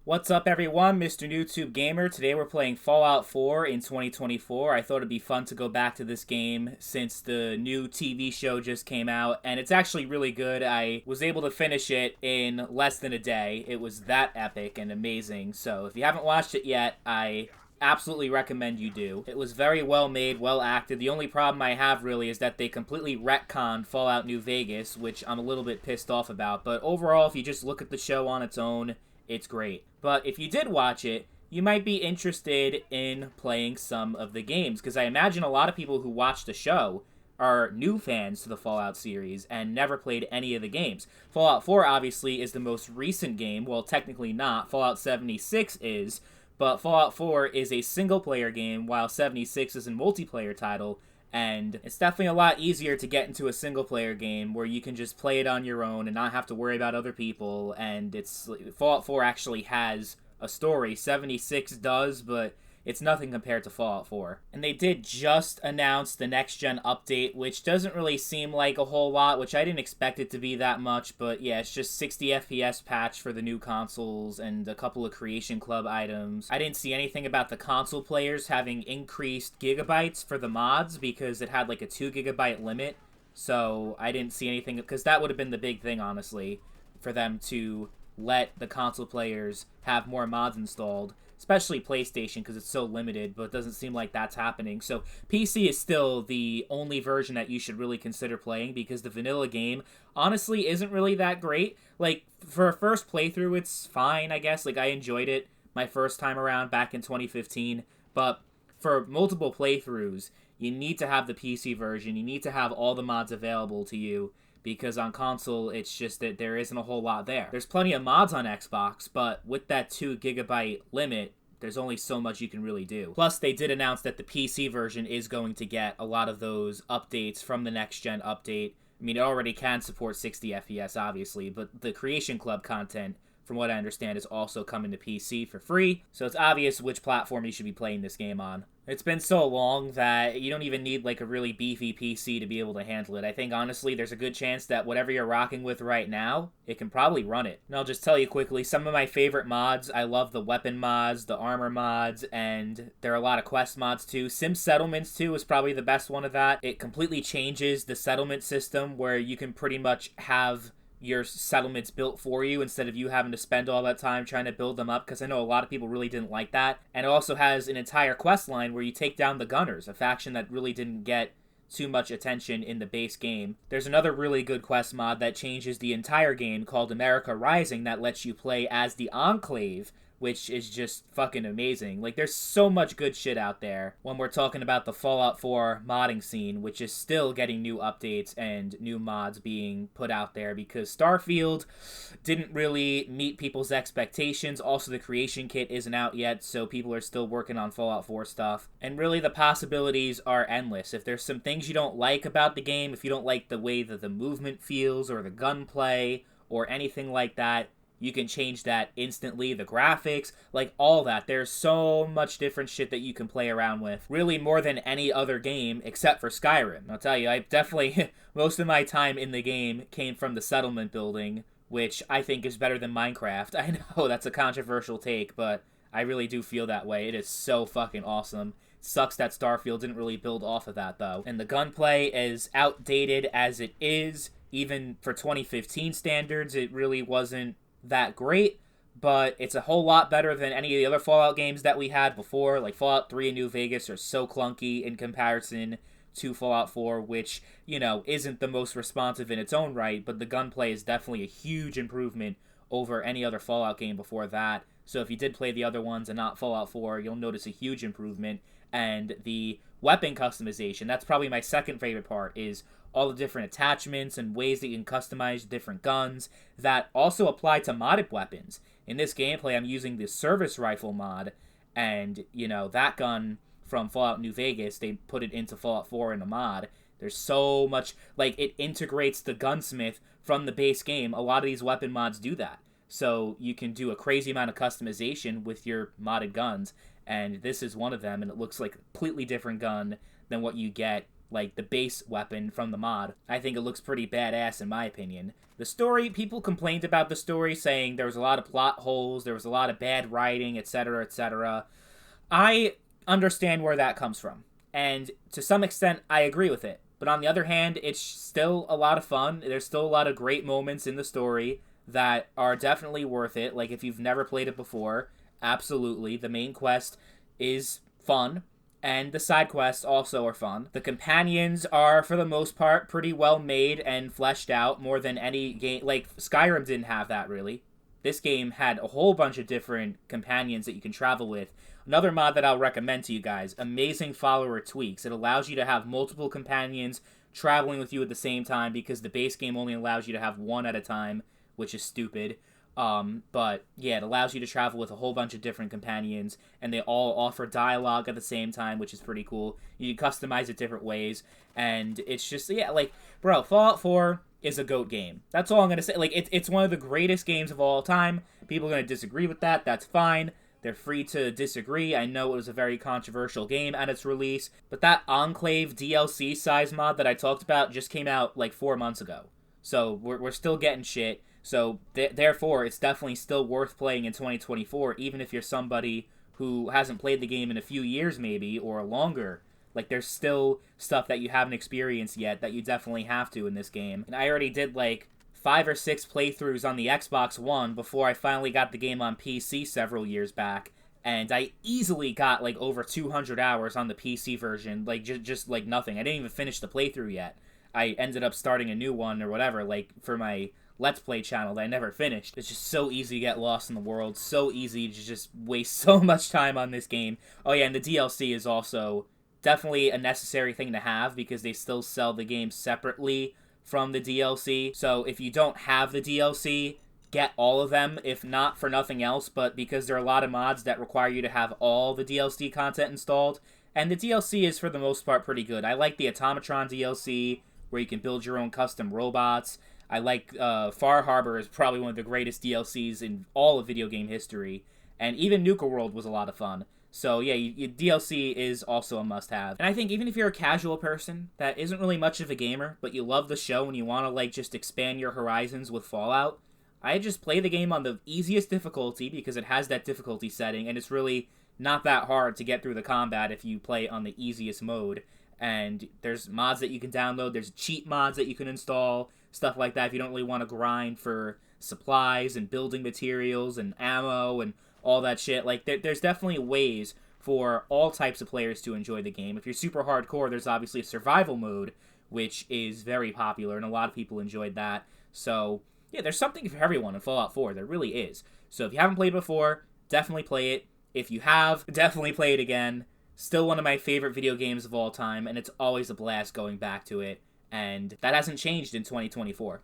What's up, everyone? Mr. YouTube Gamer. Today we're playing Fallout 4 in 2024. I thought it'd be fun to go back to this game since the new TV show just came out, and it's actually really good. I was able to finish it in less than a day. It was that epic and amazing. So if you haven't watched it yet, I absolutely recommend you do. It was very well made, well acted. The only problem I have really is that they completely retconned Fallout New Vegas, which I'm a little bit pissed off about. But overall, if you just look at the show on its own, it's great. But if you did watch it, you might be interested in playing some of the games, because I imagine a lot of people who watch the show are new fans to the Fallout series and never played any of the games. Fallout 4 obviously is the most recent game. Well, technically not. Fallout 76 is, but Fallout 4 is a single-player game, while 76 is a multiplayer title, and it's definitely a lot easier to get into a single-player game where you can just play it on your own and not have to worry about other people, and Fallout 4 actually has a story. 76 does, but it's nothing compared to Fallout 4. And they did just announce the next-gen update, which doesn't really seem like a whole lot, which I didn't expect it to be that much, but yeah, it's just 60 FPS patch for the new consoles and a couple of Creation Club items. I didn't see anything about the console players having increased gigabytes for the mods because it had like a 2 gigabyte limit, so I didn't see anything, because that would have been the big thing, honestly, for them to let the console players have more mods installed, especially PlayStation, because it's so limited, but it doesn't seem like that's happening. So PC is still the only version that you should really consider playing, because the vanilla game honestly isn't really that great. Like, for a first playthrough, it's fine, I guess. Like, I enjoyed it my first time around back in 2015, but for multiple playthroughs, you need to have the PC version. You need to have all the mods available to you, because on console, it's just that there isn't a whole lot there. There's plenty of mods on Xbox, but with that 2 gigabyte limit, there's only so much you can really do. Plus, they did announce that the PC version is going to get a lot of those updates from the next-gen update. I mean, it already can support 60 FPS, obviously, but the Creation Club content, from what I understand, is also coming to PC for free, so it's obvious which platform you should be playing this game on. It's been so long that you don't even need like a really beefy PC to be able to handle it. I think, honestly, there's a good chance that whatever you're rocking with right now, it can probably run it. And I'll just tell you quickly, some of my favorite mods, I love the weapon mods, the armor mods, and there are a lot of quest mods too. Sim Settlements 2 is probably the best one of that. It completely changes the settlement system where you can pretty much have your settlements built for you instead of you having to spend all that time trying to build them up, because I know a lot of people really didn't like that. And it also has an entire quest line where you take down the Gunners, a faction that really didn't get too much attention in the base game. There's another really good quest mod that changes the entire game called America Rising that lets you play as the Enclave, which is just fucking amazing. Like, there's so much good shit out there when we're talking about the Fallout 4 modding scene, which is still getting new updates and new mods being put out there, because Starfield didn't really meet people's expectations. Also, the Creation Kit isn't out yet, so people are still working on Fallout 4 stuff. And really, the possibilities are endless. If there's some things you don't like about the game, if you don't like the way that the movement feels, or the gunplay, or anything like that, you can change that instantly. The graphics, like all that. There's so much different shit that you can play around with. Really more than any other game except for Skyrim. I'll tell you, I definitely, most of my time in the game came from the settlement building, which I think is better than Minecraft. I know that's a controversial take, but I really do feel that way. It is so fucking awesome. Sucks that Starfield didn't really build off of that, though. And the gunplay, as outdated as it is, even for 2015 standards, it really wasn't that great, but it's a whole lot better than any of the other Fallout games that we had before. Like, Fallout 3 and New Vegas are so clunky in comparison to Fallout 4, which, you know, isn't the most responsive in its own right, but the gunplay is definitely a huge improvement over any other Fallout game before that. So if you did play the other ones and not Fallout 4, you'll notice a huge improvement. And the weapon customization, that's probably my second favorite part, is all the different attachments and ways that you can customize different guns that also apply to modded weapons. In this gameplay, I'm using the service rifle mod, and, you know, that gun from Fallout New Vegas, they put it into Fallout 4 in a mod. There's so much, like, it integrates the gunsmith from the base game. A lot of these weapon mods do that. So you can do a crazy amount of customization with your modded guns, and this is one of them, and it looks like a completely different gun than what you get like the base weapon from the mod. I think it looks pretty badass in my opinion. The story, people complained about the story, saying there was a lot of plot holes, there was a lot of bad writing, etc., etc. I understand where that comes from, and to some extent, I agree with it. But on the other hand, it's still a lot of fun. There's still a lot of great moments in the story that are definitely worth it. Like, if you've never played it before, absolutely. The main quest is fun, and the side quests also are fun. The companions are, for the most part, pretty well made and fleshed out, more than any game. Like, Skyrim didn't have that, really. This game had a whole bunch of different companions that you can travel with. Another mod that I'll recommend to you guys, Amazing Follower Tweaks. It allows you to have multiple companions traveling with you at the same time, because the base game only allows you to have one at a time, which is stupid. But yeah, it allows you to travel with a whole bunch of different companions, and they all offer dialogue at the same time, which is pretty cool. You can customize it different ways, and it's just, yeah, like, bro, Fallout 4 is a GOAT game. That's all I'm gonna say. Like, it's one of the greatest games of all time. People are gonna disagree with that. That's fine. They're free to disagree. I know it was a very controversial game at its release, but that Enclave DLC size mod that I talked about just came out like 4 months ago. So we're still getting shit. So therefore, it's definitely still worth playing in 2024, even if you're somebody who hasn't played the game in a few years maybe, or longer. Like, there's still stuff that you haven't experienced yet that you definitely have to in this game. And I already did like 5 or 6 playthroughs on the Xbox One before I finally got the game on PC several years back, and I easily got like over 200 hours on the PC version, like just like nothing. I didn't even finish the playthrough yet. I ended up starting a new one or whatever, like for my Let's Play channel that I never finished. It's just so easy to get lost in the world, so easy to just waste so much time on this game. Oh yeah, and the DLC is also definitely a necessary thing to have, because they still sell the game separately from the DLC. So if you don't have the DLC, get all of them, if not for nothing else, but because there are a lot of mods that require you to have all the DLC content installed. And the DLC is, for the most part, pretty good. I like the Automatron DLC, where you can build your own custom robots. I like Far Harbor is probably one of the greatest DLCs in all of video game history. And even Nuka World was a lot of fun. So yeah, DLC is also a must-have. And I think even if you're a casual person that isn't really much of a gamer, but you love the show and you want to like just expand your horizons with Fallout, I just play the game on the easiest difficulty, because it has that difficulty setting, and it's really not that hard to get through the combat if you play on the easiest mode. And there's mods that you can download, there's cheat mods that you can install, stuff like that if you don't really want to grind for supplies and building materials and ammo and all that shit. Like, there's definitely ways for all types of players to enjoy the game. If you're super hardcore, there's obviously a survival mode, which is very popular, and a lot of people enjoyed that. So yeah, there's something for everyone in Fallout 4. There really is. So if you haven't played before, definitely play it. If you have, definitely play it again. Still one of my favorite video games of all time, and it's always a blast going back to it. And that hasn't changed in 2024.